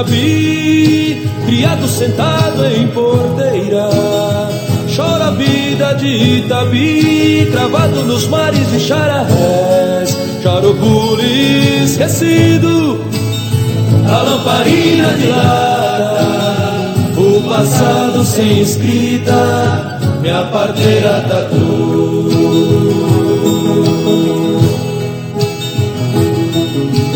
Itabi, criado sentado em porteira. Chora a vida de Itabi, cravado nos mares e chararrés. Chora o bule esquecido, a lamparina de lata, o passado sem escrita, minha parteira tatu.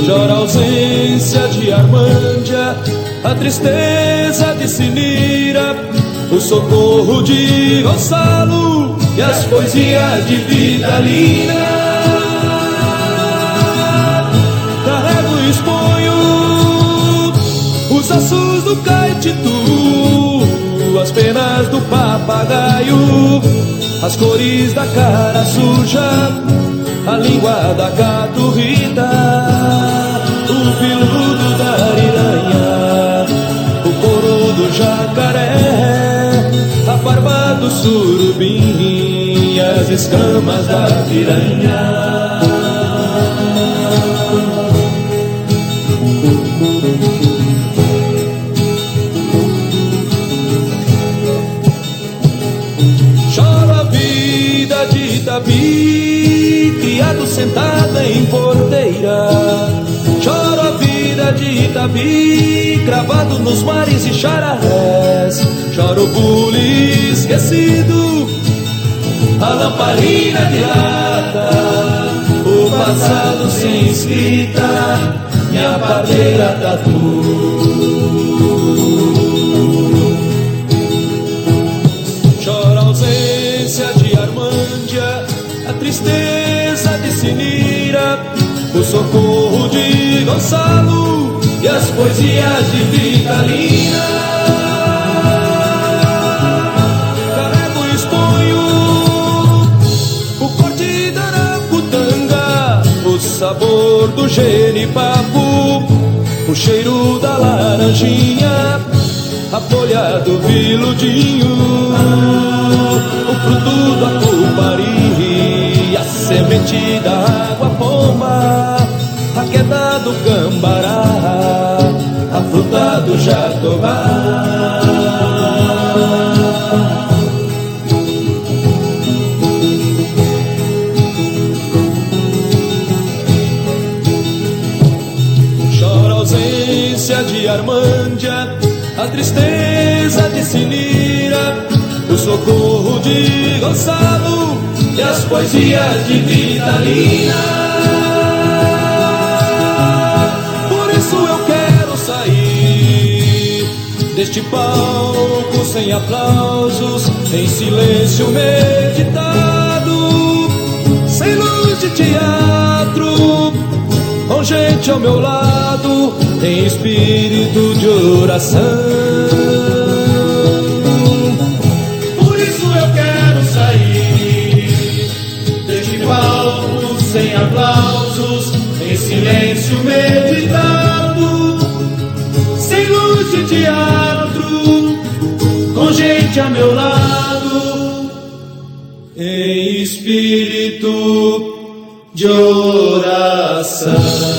Chora a ausência de Armândia, a tristeza de Sinira, o socorro de Gonçalo e as poesias de Vitalina. Carrego e exponho os ossos do caititu, as penas do papagaio, as cores da cara suja, a língua da caturrita, o piludo da ariranha, o couro do jacaré, a barba do surubim, as escamas da piranha. Choro a vida de Itabi, criado sentada em porteira. Choro a vida de Itabi, cravado nos mares e chararrés. Choro o bule esquecido, a lamparina de lata, o passado sem escrita, minha parteira tatu. Choro a ausência de Armândia, a tristeza de Sinira, o socorro de Gonçalo e as poesias de Vitalina. Carrego e exponho o corte da araputanga, o sabor do genipapo, o cheiro da laranjinha, a folha do viludinho, o fruto da cupari, a semente da água pomba, a queda do cambará, a fruta do jatobá. Chora a ausência de Armândia, a tristeza de Sinira, o socorro de Gonçalo e as poesias de Vitalina. Por isso eu quero sair deste palco sem aplausos, em silêncio meditado, sem luz de teatro, com gente ao meu lado, em espírito de oração. Por isso eu quero sair deste palco sem aplausos, em silêncio meditado, sem luz de teatro, com gente a meu lado, em espírito de oração.